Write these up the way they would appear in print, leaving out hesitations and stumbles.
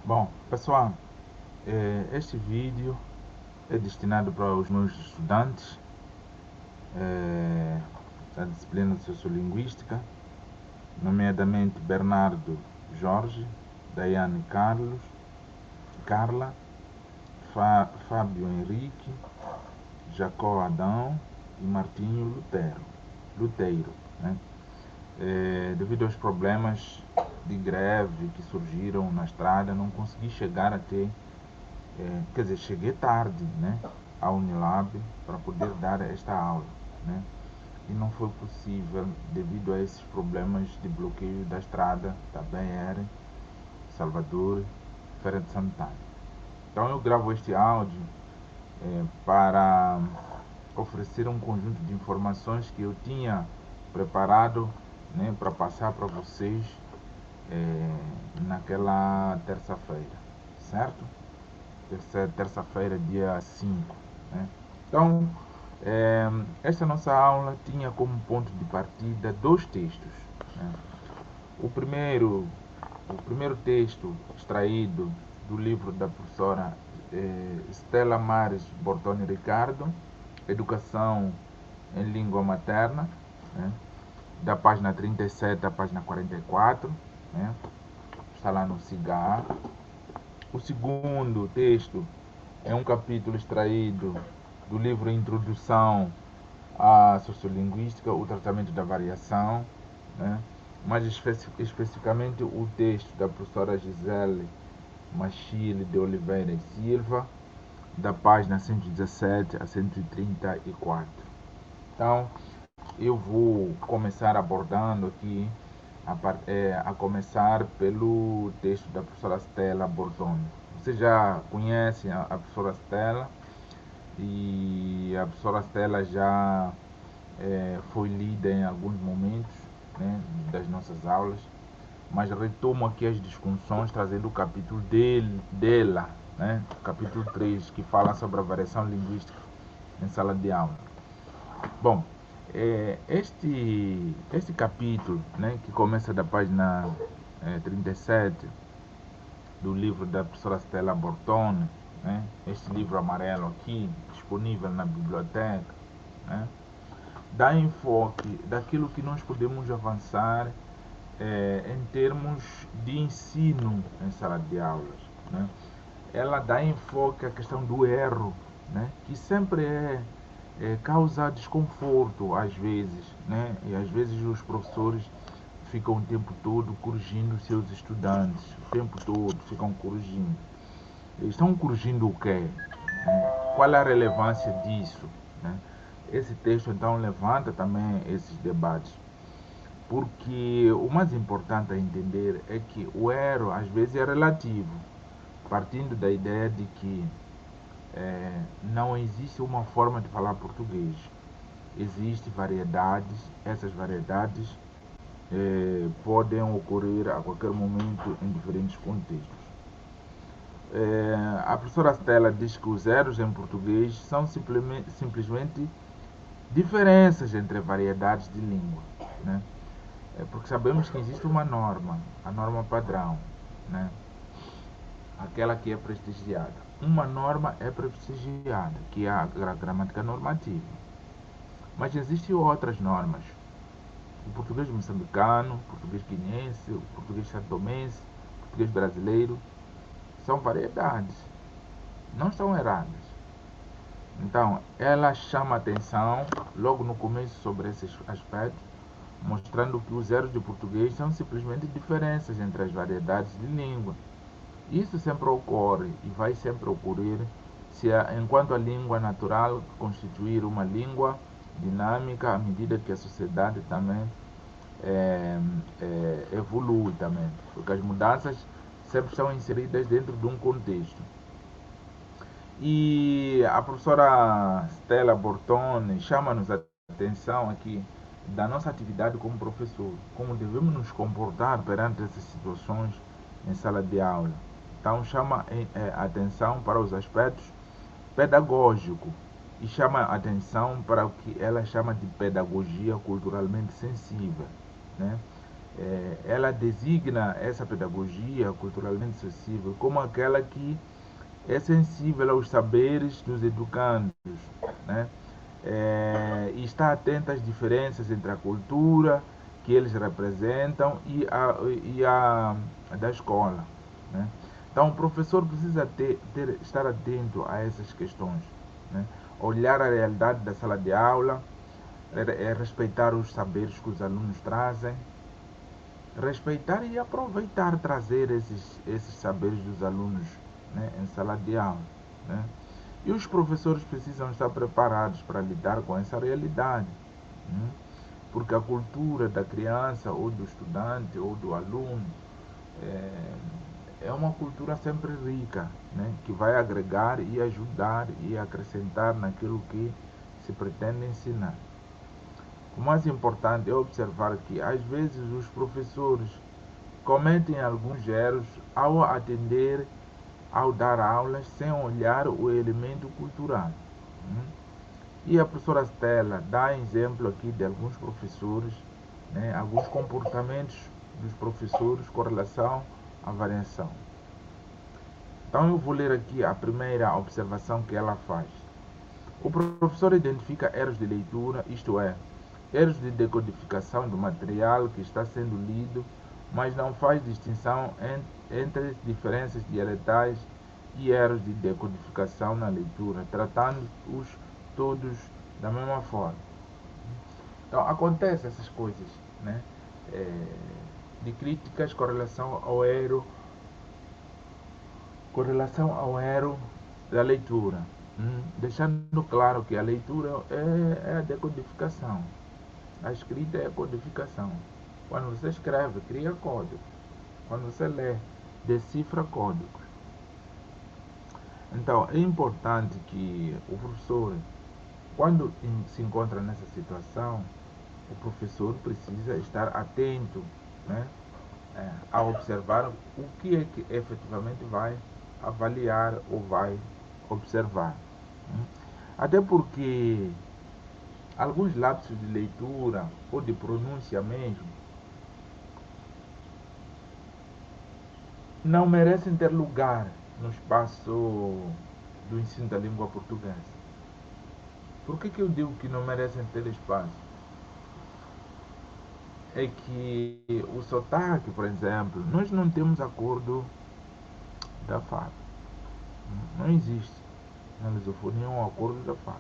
Bom, pessoal, este vídeo é destinado para os meus estudantes da disciplina de Sociolinguística, nomeadamente Bernardo Jorge, Daiane Carla, Fábio Henrique, Jacó Adão e Martinho Luteiro, né? Devido aos problemas de greve que surgiram na estrada, não consegui chegar até, quer dizer, cheguei tarde, né, à Unilab para poder dar esta aula, né, e não foi possível devido a esses problemas de bloqueio da estrada da BR, Salvador, Feira de Santana. Então eu gravo este áudio para oferecer um conjunto de informações que eu tinha preparado, né, para passar para vocês naquela terça-feira, certo? Terça-feira, dia 5, né? Então, esta nossa aula tinha como ponto de partida dois textos, né? O primeiro texto extraído do livro da professora Stella Maris Bortoni Ricardo, Educação em Língua Materna, né? Da página 37 à página 44, né? Está lá no CIGAR. O segundo texto é um capítulo extraído do livro Introdução à Sociolinguística, o tratamento da variação, né? Mais especificamente o texto da professora Gisele Machile de Oliveira e Silva, da página 117 a 134. Então, eu vou começar abordando aqui, a começar pelo texto da professora Stella Bortoni. Vocês já conhecem a professora Stella, e a professora Stella já foi lida em alguns momentos, né, das nossas aulas, mas retomo aqui as discussões trazendo o capítulo dela, né, o capítulo 3, que fala sobre a variação linguística em sala de aula. Bom, este capítulo, né, que começa da página 37 do livro da professora Stella Bortoni, né, este livro amarelo aqui, disponível na biblioteca, né, dá enfoque daquilo que nós podemos avançar em termos de ensino em sala de aulas, né. Ela dá enfoque à questão do erro, né, que sempre causa desconforto às vezes, né, e às vezes os professores ficam o tempo todo corrigindo seus estudantes, o tempo todo ficam corrigindo. Estão corrigindo o quê? Qual é a relevância disso, né? Esse texto então levanta também esses debates, porque o mais importante a entender é que o erro às vezes é relativo, partindo da ideia de que não existe uma forma de falar português. Existem variedades, essas variedades podem ocorrer a qualquer momento em diferentes contextos. A professora Stella diz que os erros em português são simplesmente diferenças entre variedades de língua, né? Porque sabemos que existe uma norma, a norma padrão, né? Aquela que é prestigiada. Uma norma é prestigiada, que é a gramática normativa. Mas existem outras normas. O português moçambicano, o português guineense, o português santomense, o português brasileiro, são variedades, não estão erradas. Então, ela chama atenção logo no começo sobre esses aspectos, mostrando que os erros de português são simplesmente diferenças entre as variedades de língua. Isso sempre ocorre e vai sempre ocorrer enquanto a língua natural constituir uma língua dinâmica à medida que a sociedade também evolui também, porque as mudanças sempre são inseridas dentro de um contexto. E a professora Stella Bortoni chama-nos a atenção aqui da nossa atividade como professor, como devemos nos comportar perante essas situações em sala de aula. Então chama a atenção para os aspectos pedagógicos e chama a atenção para o que ela chama de pedagogia culturalmente sensível, né? ela designa essa pedagogia culturalmente acessível como aquela que é sensível aos saberes dos educandos, né? E está atenta às diferenças entre a cultura que eles representam e a da escola, né? Então, o professor precisa estar atento a essas questões, né? Olhar a realidade da sala de aula, respeitar os saberes que os alunos trazem, respeitar e aproveitar trazer esses saberes dos alunos, né, em sala de aula, né? E os professores precisam estar preparados para lidar com essa realidade, né? Porque a cultura da criança ou do estudante ou do aluno é uma cultura sempre rica, né, que vai agregar e ajudar e acrescentar naquilo que se pretende ensinar. O mais importante é observar que, às vezes, os professores cometem alguns erros ao atender, ao dar aulas, sem olhar o elemento cultural. E a professora Stella dá exemplo aqui de alguns professores, né, alguns comportamentos dos professores com relação à variação. Então eu vou ler aqui a primeira observação que ela faz. O professor identifica erros de leitura, isto é, erros de decodificação do material que está sendo lido, mas não faz distinção entre diferenças dialetais e erros de decodificação na leitura, tratando-os todos da mesma forma. Então, acontecem essas coisas, né? De críticas com relação ao erro da leitura, deixando claro que a leitura é a decodificação, a escrita é a codificação. Quando você escreve, cria código. Quando você lê, decifra códigos. Então, é importante que o professor, quando se encontra nessa situação, o professor precisa estar atento, né, a observar o que é que efetivamente vai avaliar ou vai observar. Até porque alguns lapsos de leitura ou de pronúncia mesmo não merecem ter lugar no espaço do ensino da língua portuguesa. Por que eu digo que não merecem ter espaço? É que o sotaque, por exemplo, nós não temos acordo da fala. Não existe na lusofonia um acordo da fala.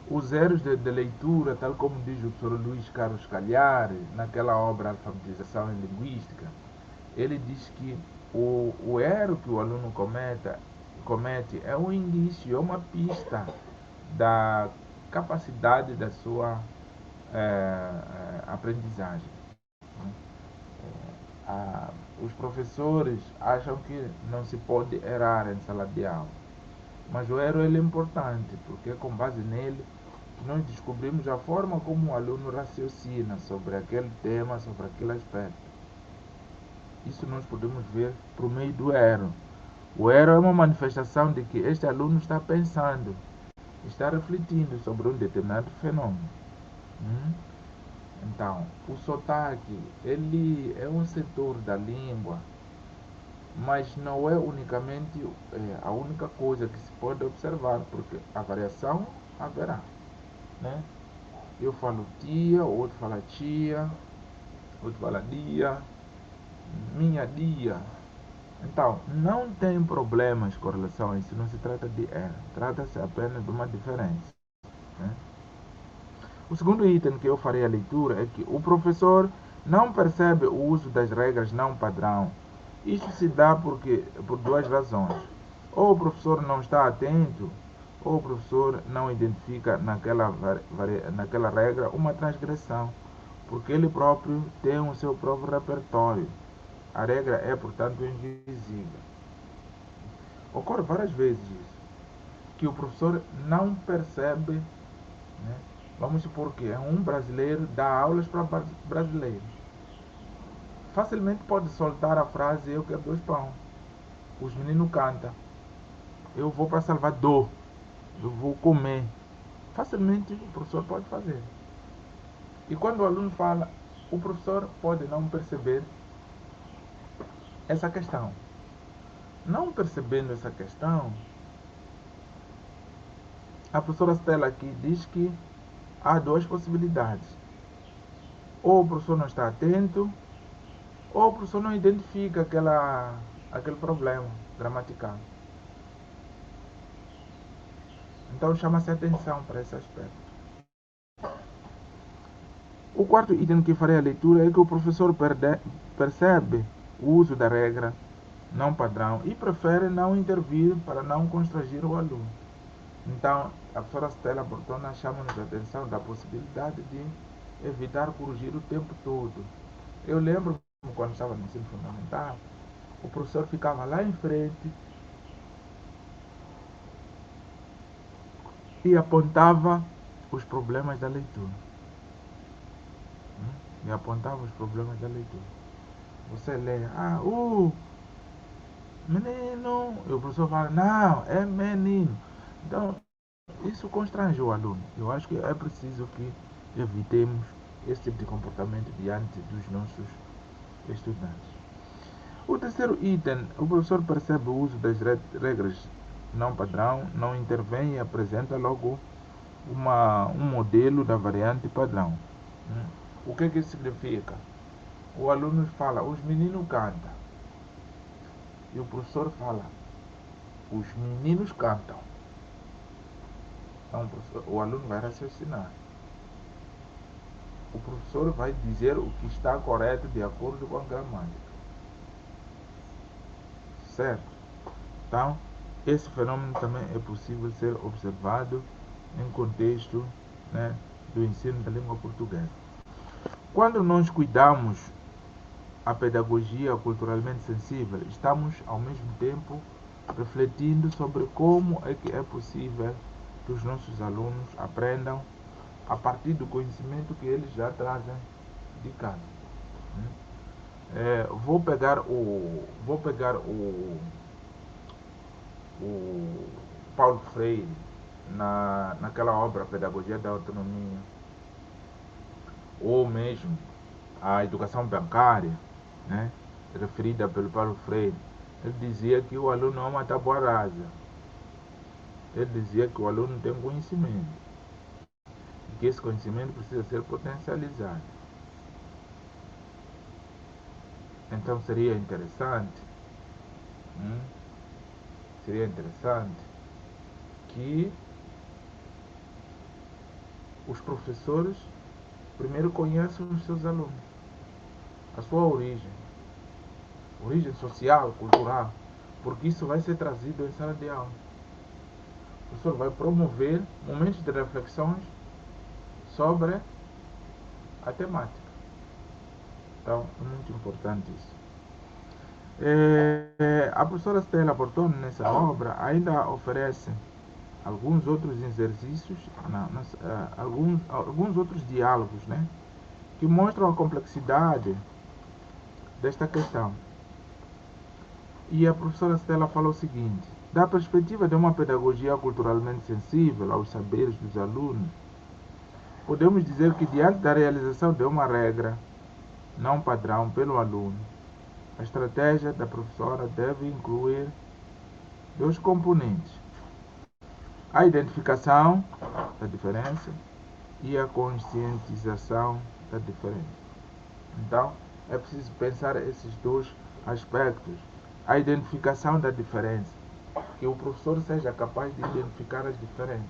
Os erros de leitura, tal como diz o professor Luís Carlos Calhares, naquela obra Alfabetização em Linguística, ele diz que o erro que o aluno comete é um indício, é uma pista da capacidade da sua aprendizagem. Os professores acham que não se pode errar em sala de aula, mas o erro ele é importante, porque é com base nele que nós descobrimos a forma como o aluno raciocina sobre aquele tema, sobre aquele aspecto. Isso nós podemos ver por meio do erro. O erro é uma manifestação de que este aluno está pensando, está refletindo sobre um determinado fenômeno. Então, o sotaque, ele é um setor da língua, mas não é unicamente a única coisa que se pode observar, porque a variação haverá, né? Eu falo tia, outro fala tia, outro fala dia, minha dia. Então, não tem problemas com relação a isso, não se trata de erro, trata-se apenas de uma diferença, né? O segundo item que eu farei a leitura é que o professor não percebe o uso das regras não padrão. Isto se dá por duas razões. Ou o professor não está atento, ou o professor não identifica naquela regra uma transgressão, porque ele próprio tem o seu próprio repertório. A regra é, portanto, invisível. Ocorre várias vezes isso, que o professor não percebe, né? Vamos supor que um brasileiro dá aulas para brasileiros. Facilmente pode soltar a frase eu quero 2 pão. Os meninos cantam. Eu vou para Salvador. Eu vou comer. Facilmente o professor pode fazer. E quando o aluno fala o professor pode não perceber essa questão. Não percebendo essa questão, a professora Stella aqui diz que há duas possibilidades. Ou o professor não está atento, ou o professor não identifica aquele problema gramatical. Então chama-se atenção para esse aspecto. O quarto item que farei a leitura é que o professor percebe o uso da regra não padrão e prefere não intervir para não constrangir o aluno. Então, a professora Stella Bortona chama-nos a atenção da possibilidade de evitar corrigir o tempo todo. Eu lembro, quando estava no ensino fundamental, o professor ficava lá em frente e apontava os problemas da leitura. E apontava os problemas da leitura. Você lê, menino, e o professor fala, não, é menino. Então, isso constrange o aluno. Eu acho que é preciso que evitemos esse tipo de comportamento diante dos nossos estudantes. O terceiro item, o professor percebe o uso das regras não padrão, não intervém e apresenta logo um modelo da variante padrão. O que isso significa? O aluno fala, os meninos cantam. E o professor fala, os meninos cantam. Então o aluno vai raciocinar. O professor vai dizer o que está correto de acordo com a gramática. Certo? Então, esse fenômeno também é possível ser observado em contexto, né, do ensino da língua portuguesa. Quando nós cuidamos a pedagogia culturalmente sensível, estamos ao mesmo tempo refletindo sobre como é que é possível que os nossos alunos aprendam a partir do conhecimento que eles já trazem de casa. Vou pegar o Paulo Freire naquela obra Pedagogia da Autonomia, ou mesmo a educação bancária, né, referida pelo Paulo Freire. Ele dizia que o aluno é uma tábua rasa. Ele dizia que o aluno tem conhecimento e que esse conhecimento precisa ser potencializado. Então seria interessante que os professores primeiro conheçam os seus alunos, a sua origem social, cultural, porque isso vai ser trazido em sala de aula. O professor vai promover momentos de reflexões sobre a temática. Então, é muito importante isso. A professora Stella Bortone, nessa obra, ainda oferece alguns outros exercícios, alguns outros diálogos, né, que mostram a complexidade desta questão. E a professora Stella falou o seguinte: da perspectiva de uma pedagogia culturalmente sensível aos saberes dos alunos, podemos dizer que diante da realização de uma regra não padrão pelo aluno, a estratégia da professora deve incluir dois componentes: a identificação da diferença e a conscientização da diferença. Então, é preciso pensar esses dois aspectos. A identificação da diferença, que o professor seja capaz de identificar as diferenças.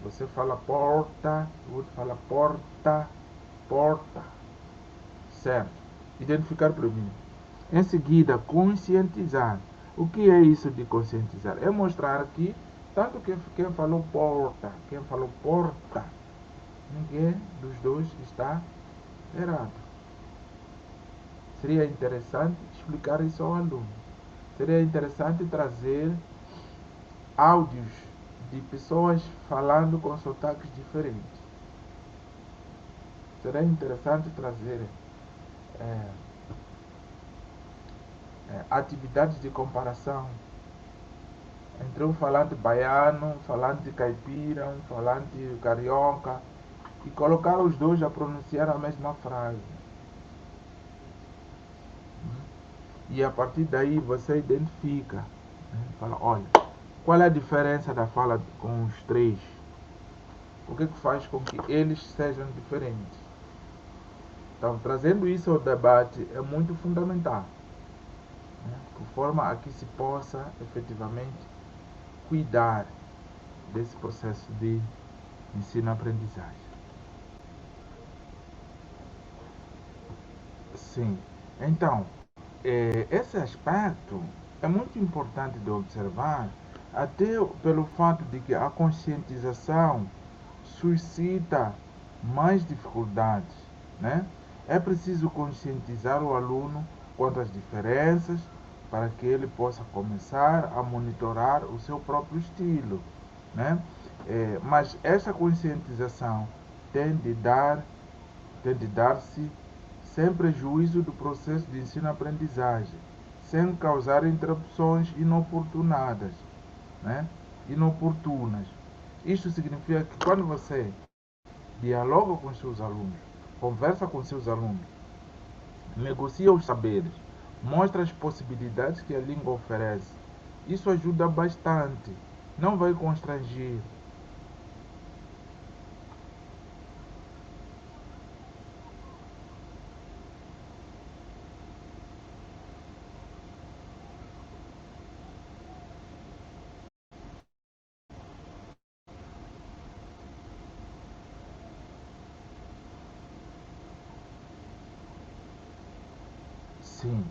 Você fala porta, o outro fala porta. Certo? Identificar primeiro. Em seguida, conscientizar. O que é isso de conscientizar? É mostrar que tanto quem falou porta, ninguém dos dois está errado. Seria interessante explicar isso ao aluno. Seria interessante trazer áudios de pessoas falando com sotaques diferentes. Seria interessante trazer atividades de comparação entre um falante baiano, um falante caipira, um falante carioca, e colocar os dois a pronunciar a mesma frase. E a partir daí você identifica, né? Fala, olha, qual é a diferença da fala com os três? O que faz com que eles sejam diferentes? Então, trazendo isso ao debate é muito fundamental, né? De forma a que se possa efetivamente cuidar desse processo de ensino-aprendizagem. Sim. Então, esse aspecto é muito importante de observar, até pelo fato de que a conscientização suscita mais dificuldades, né? É preciso conscientizar o aluno quanto às diferenças para que ele possa começar a monitorar o seu próprio estilo, né? Mas essa conscientização tem de dar-se sem prejuízo do processo de ensino-aprendizagem, sem causar interrupções né? Inoportunas. Isto significa que quando você dialoga com seus alunos, conversa com seus alunos, negocia os saberes, mostra as possibilidades que a língua oferece, isso ajuda bastante, não vai constranger. Sim,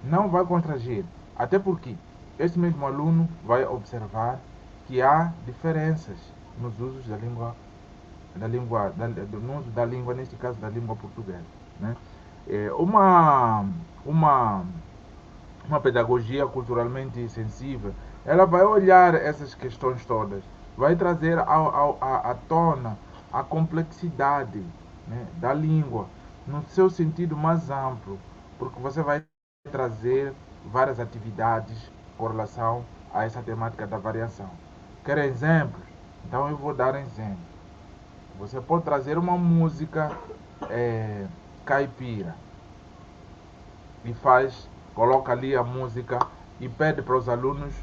não vai constranger, até porque esse mesmo aluno vai observar que há diferenças nos usos no uso da língua, neste caso da língua portuguesa, né? É uma pedagogia culturalmente sensível, ela vai olhar essas questões todas, vai trazer à tona a complexidade, né, da língua, no seu sentido mais amplo, porque você vai trazer várias atividades com relação a essa temática da variação. Quer exemplos? Então eu vou dar exemplo. Você pode trazer uma música caipira e coloca ali a música e pede para os alunos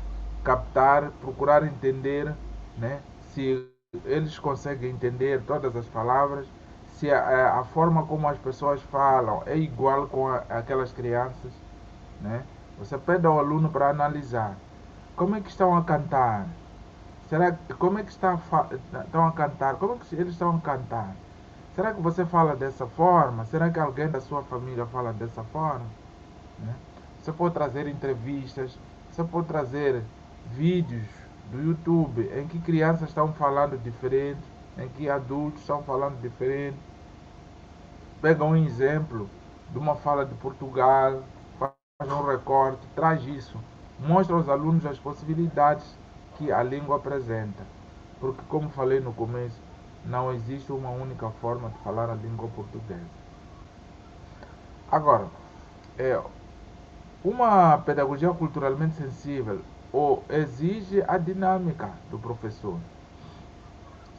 captar, procurar entender, né, se eles conseguem entender todas as palavras, se a forma como as pessoas falam é igual com aquelas crianças, né? Você pede ao aluno para analisar como é que estão a cantar. Como é que estão a cantar? Como é que eles estão a cantar? Será que você fala dessa forma? Será que alguém da sua família fala dessa forma? Né? Você pode trazer entrevistas, você pode trazer vídeos do YouTube em que crianças estão falando diferente, em que adultos estão falando diferente. Pega um exemplo de uma fala de Portugal, faz um recorte, traz isso, mostra aos alunos as possibilidades que a língua apresenta. Porque, como falei no começo, não existe uma única forma de falar a língua portuguesa. Agora, uma pedagogia culturalmente sensível ou exige a dinâmica do professor.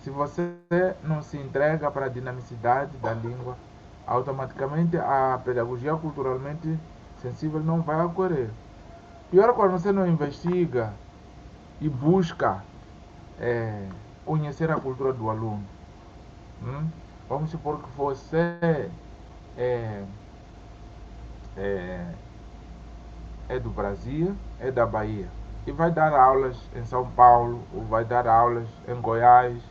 Se você não se entrega para a dinamicidade da língua, automaticamente a pedagogia culturalmente sensível não vai ocorrer. Pior quando você não investiga e busca conhecer a cultura do aluno. Vamos supor que você é, é, é do Brasil, é da Bahia, e vai dar aulas em São Paulo, ou vai dar aulas em Goiás.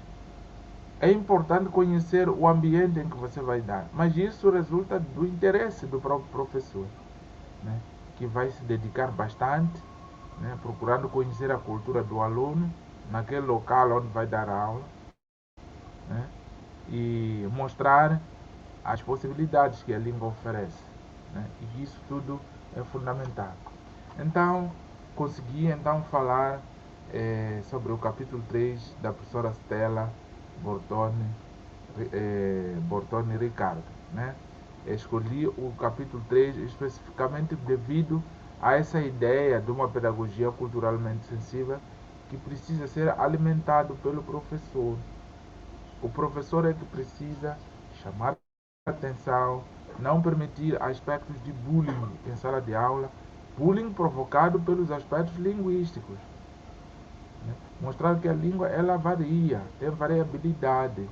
É importante conhecer o ambiente em que você vai dar, mas isso resulta do interesse do próprio professor, né, que vai se dedicar bastante, né, procurando conhecer a cultura do aluno naquele local onde vai dar aula, né, e mostrar as possibilidades que a língua oferece, né, e isso tudo é fundamental. Então, consegui falar sobre o capítulo 3 da professora Stella Bortoni Ricardo, né? Escolhi o capítulo 3 especificamente devido a essa ideia de uma pedagogia culturalmente sensível que precisa ser alimentado pelo professor. O professor é que precisa chamar a atenção, não permitir aspectos de bullying em sala de aula, bullying provocado pelos aspectos linguísticos. Mostrar que a língua ela varia, tem variabilidade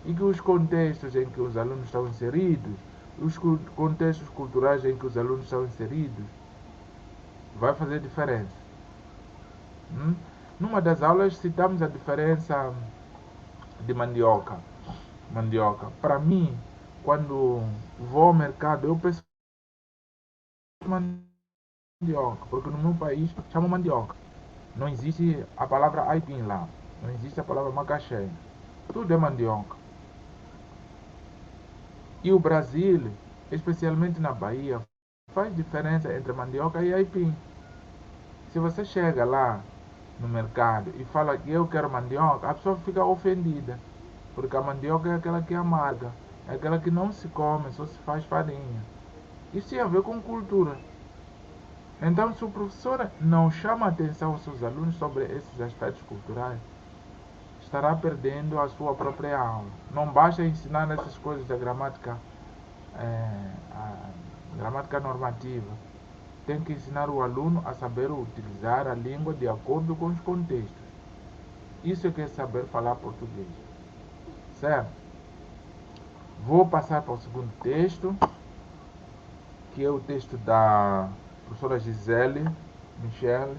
e que os contextos em que os alunos estão inseridos, os contextos culturais em que os alunos estão inseridos, vai fazer diferença. Numa das aulas citamos a diferença de mandioca. Para mim, quando vou ao mercado, eu peço mandioca, porque no meu país chamam mandioca. Não existe a palavra aipim lá, não existe a palavra macaxé. Tudo é mandioca. E o Brasil, especialmente na Bahia, faz diferença entre mandioca e aipim. Se você chega lá no mercado e fala que eu quero mandioca, a pessoa fica ofendida. Porque a mandioca é aquela que é amarga, é aquela que não se come, só se faz farinha. Isso tem a ver com cultura. Então, se o professor não chama a atenção aos seus alunos sobre esses aspectos culturais, estará perdendo a sua própria aula. Não basta ensinar essas coisas da gramática, a gramática normativa. Tem que ensinar o aluno a saber utilizar a língua de acordo com os contextos. Isso é que é saber falar português. Certo? Vou passar para o segundo texto, que é o texto da professora Gisele Michel.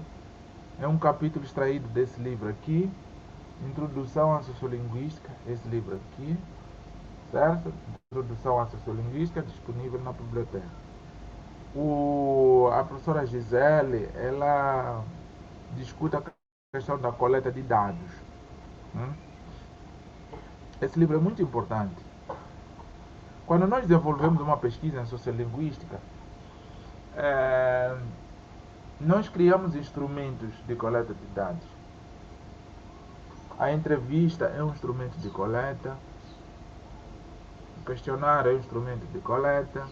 É um capítulo extraído desse livro aqui, Introdução à Sociolinguística, esse livro aqui, certo? Introdução à Sociolinguística, disponível na biblioteca. A professora Gisele, ela discute a questão da coleta de dados. Esse livro é muito importante. Quando nós desenvolvemos uma pesquisa em sociolinguística, nós criamos instrumentos de coleta de dados. A entrevista é um instrumento de coleta, o questionário é um instrumento de coleta,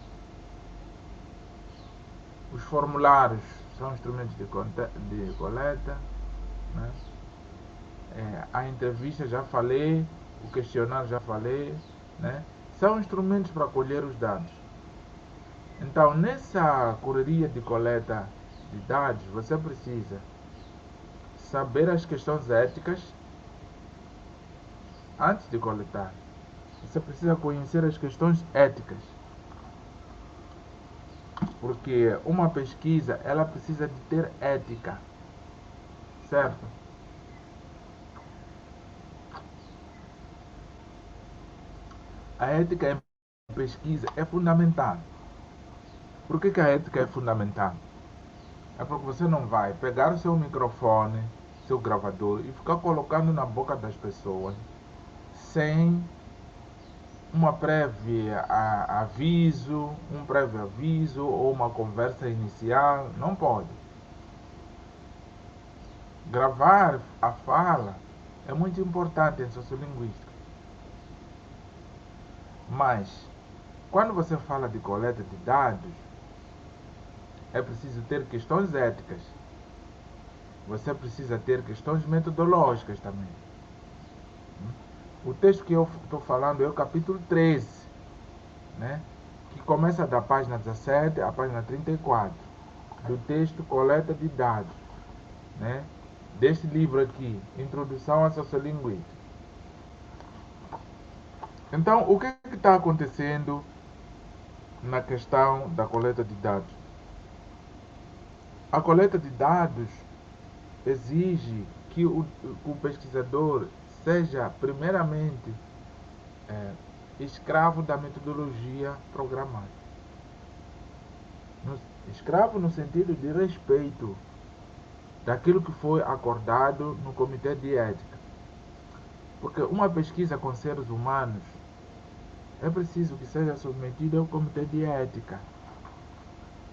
os formulários são instrumentos de coleta, né? A entrevista já falei, o questionário já falei, né? São instrumentos para colher os dados. Então, nessa correria de coleta de dados, você precisa saber as questões éticas antes de coletar. Você precisa conhecer as questões éticas. Porque uma pesquisa, ela precisa de ter ética. Certo? A ética em pesquisa é fundamental. Por que a ética é fundamental? É porque você não vai pegar o seu microfone, seu gravador e ficar colocando na boca das pessoas sem um prévio aviso ou uma conversa inicial. Não pode. Gravar a fala é muito importante em sociolinguística. Mas, quando você fala de coleta de dados, é preciso ter questões éticas. Você precisa ter questões metodológicas também. O texto que eu estou falando é o capítulo 13, né? Que começa da página 17 à página 34, do texto Coleta de Dados, né? Deste livro aqui, Introdução à Sociolinguística. Então, o que está acontecendo na questão da coleta de dados? A coleta de dados exige que o pesquisador seja, primeiramente, escravo da metodologia programática. Escravo no sentido de respeito daquilo que foi acordado no comitê de ética. Porque uma pesquisa com seres humanos é preciso que seja submetida ao comitê de ética.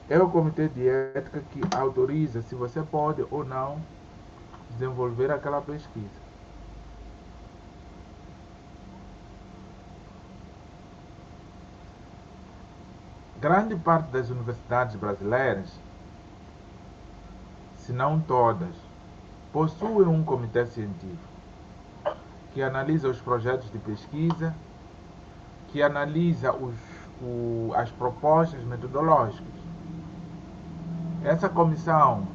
É o comitê de ética que autoriza se você pode ou não desenvolver aquela pesquisa. Grande parte das universidades brasileiras, se não todas, possuem um comitê científico. que analisa os projetos de pesquisa, que analisa as propostas metodológicas. Essa comissão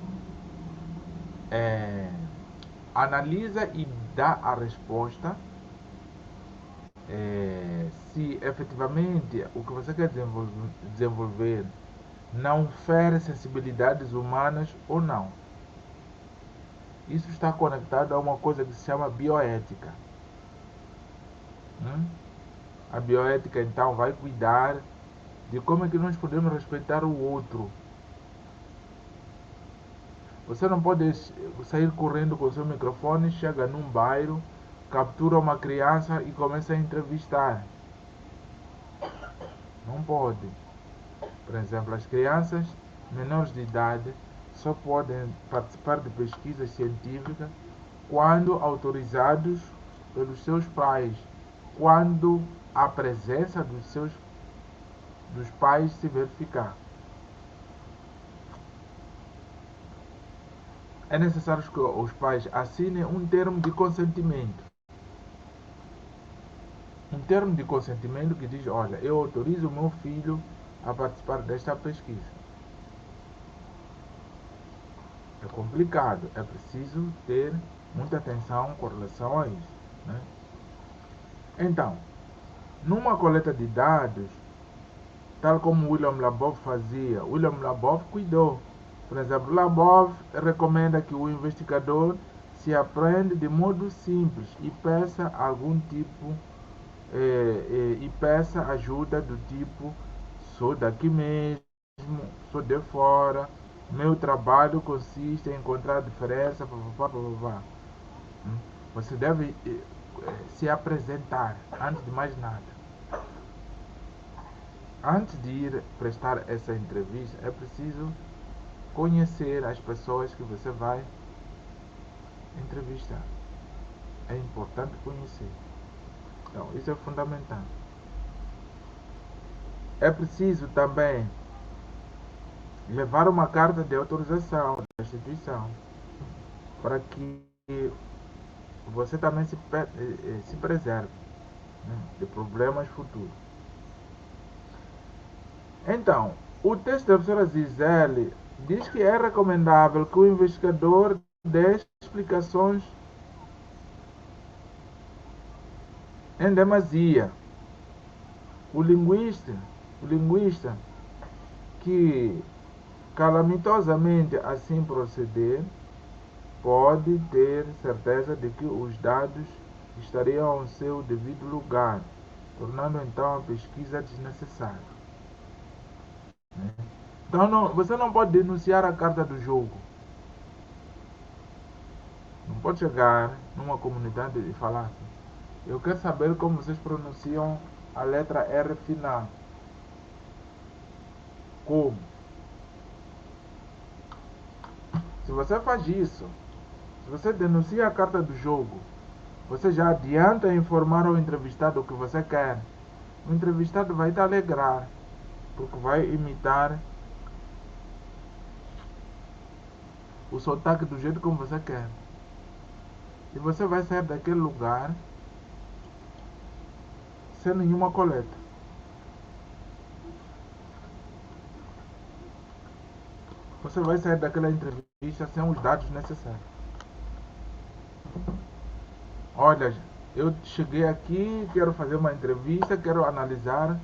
analisa e dá a resposta se efetivamente o que você quer desenvolver não fere sensibilidades humanas ou não. Isso está conectado a uma coisa que se chama bioética. A bioética, então, vai cuidar de como é que nós podemos respeitar o outro. Você não pode sair correndo com seu microfone, chega num bairro, captura uma criança e começa a entrevistar. Não pode. Por exemplo, as crianças menores de idade só podem participar de pesquisas científicas quando autorizados pelos seus pais, quando a presença dos pais se verificar. É necessário que os pais assinem um termo de consentimento. Um termo de consentimento que diz, olha, eu autorizo o meu filho a participar desta pesquisa. É complicado, é preciso ter muita atenção com relação a isso, né? Então, numa coleta de dados, tal como William Labov fazia, William Labov cuidou. Por exemplo, Labov recomenda que o investigador se aprenda de modo simples e peça algum tipo e peça ajuda do tipo: sou daqui mesmo, sou de fora, meu trabalho consiste em encontrar diferença, papapá. Você deve se apresentar antes de mais nada. Antes de ir prestar essa entrevista, é preciso conhecer as pessoas que você vai entrevistar. É importante conhecer. Então, isso é fundamental. É preciso também levar uma carta de autorização da instituição para que você também se preserve, né, de problemas futuros. Então, o texto da professora Gisele diz que é recomendável que o investigador dê explicações em demasia. O linguista que calamitosamente assim proceder pode ter certeza de que os dados estariam ao seu devido lugar, tornando então a pesquisa desnecessária. Então você não pode denunciar a carta do jogo. Não pode chegar numa comunidade e falar assim: eu quero saber como vocês pronunciam a letra R final. Como? Se você faz isso, se você denuncia a carta do jogo, você já adianta informar ao entrevistado o que você quer. O entrevistado vai te alegrar, porque vai imitar o sotaque do jeito como você quer. E você vai sair daquele lugar sem nenhuma coleta. Você vai sair daquela entrevista sem os dados necessários. Olha, eu cheguei aqui, quero fazer uma entrevista, quero analisar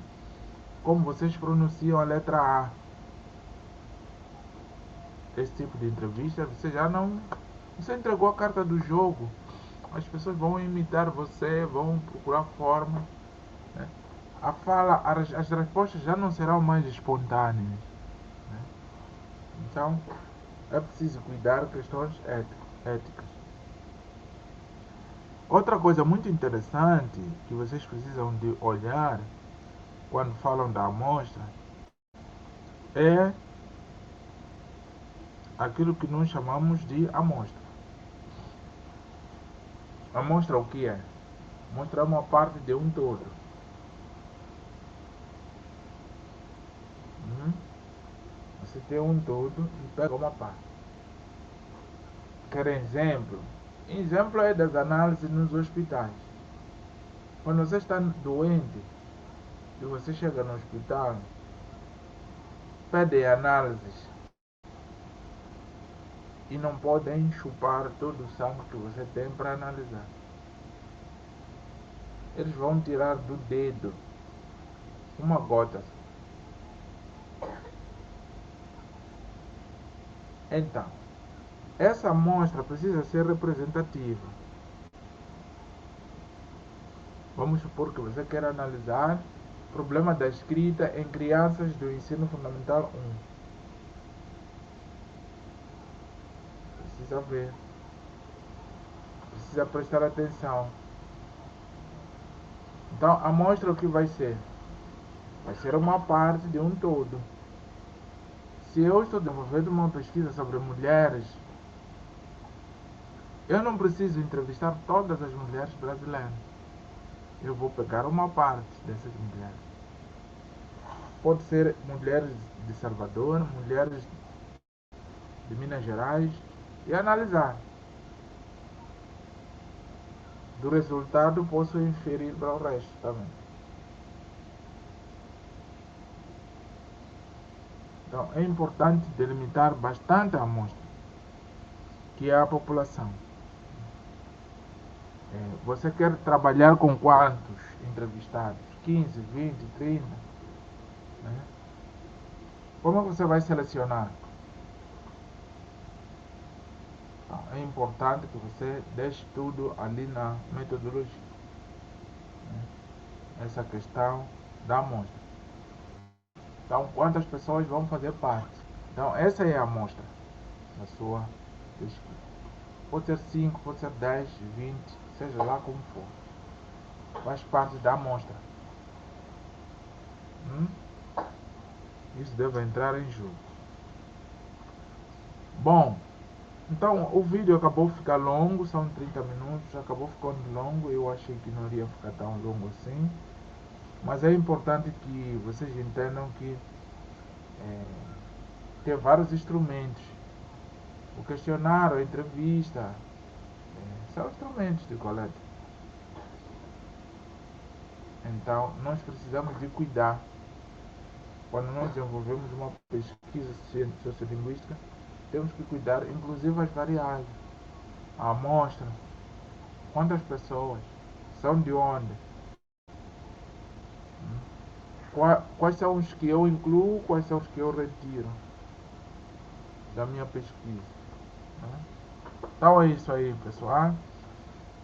como vocês pronunciam a letra A. Esse tipo de entrevista, você já não... Você entregou a carta do jogo. As pessoas vão imitar você, vão procurar forma, né? A fala, as respostas já não serão mais espontâneas, né? Então, é preciso cuidar de questões éticas. Outra coisa muito interessante que vocês precisam de olhar quando falam da amostra é aquilo que nós chamamos de amostra. Amostra o que é? Mostrar uma parte de um todo. Você tem um todo e pega uma parte. Quer exemplo? Exemplo é das análises nos hospitais. Quando você está doente e você chega no hospital, pedem análises e não podem chupar todo o sangue que você tem para analisar. Eles vão tirar do dedo uma gota. Então, essa amostra precisa ser representativa. Vamos supor que você quer analisar o problema da escrita em crianças do ensino fundamental 1. Precisa ver. Precisa prestar atenção. Então, a amostra o que vai ser? Vai ser uma parte de um todo. Se eu estou desenvolvendo uma pesquisa sobre mulheres, eu não preciso entrevistar todas as mulheres brasileiras. Eu vou pegar uma parte dessas mulheres. Pode ser mulheres de Salvador, mulheres de Minas Gerais, e analisar. Do resultado posso inferir para o resto também. Então é importante delimitar bastante a amostra, que é a população. Você quer trabalhar com quantos entrevistados? 15, 20, 30? Né? Como você vai selecionar? Então, é importante que você deixe tudo ali na metodologia. Né? Essa questão da amostra. Então, quantas pessoas vão fazer parte? Então, essa é a amostra da sua pesquisa. Pode ser 5, pode ser 10, 20, seja lá como for. Faz parte da amostra. Isso deve entrar em jogo. Bom, então o vídeo acabou de ficar longo, são 30 minutos, acabou ficando longo. Eu achei que não iria ficar tão longo assim. Mas é importante que vocês entendam que tem vários instrumentos. O questionário, a entrevista, são instrumentos de coleta. Então, nós precisamos de cuidar. Quando nós desenvolvemos uma pesquisa sociolinguística, temos que cuidar, inclusive, as variáveis. A amostra, quantas pessoas, são de onde, quais são os que eu incluo, quais são os que eu retiro da minha pesquisa. Então é isso aí, pessoal.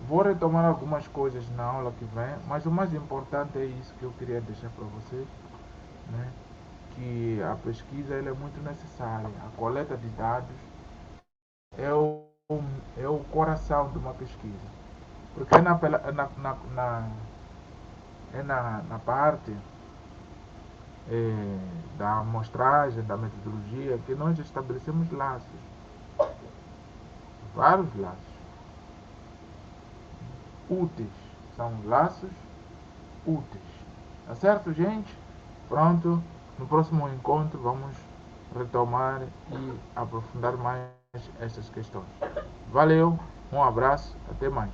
Vou retomar algumas coisas na aula que vem, mas o mais importante é isso que eu queria deixar para vocês, né? Que a pesquisa ela é muito necessária. A coleta de dados é o coração de uma pesquisa, porque é na parte da amostragem, da metodologia, que nós estabelecemos laços, vários laços úteis, são laços úteis. Tá certo, gente? Pronto, no próximo encontro vamos retomar e aprofundar mais essas questões. Valeu, um abraço, até mais.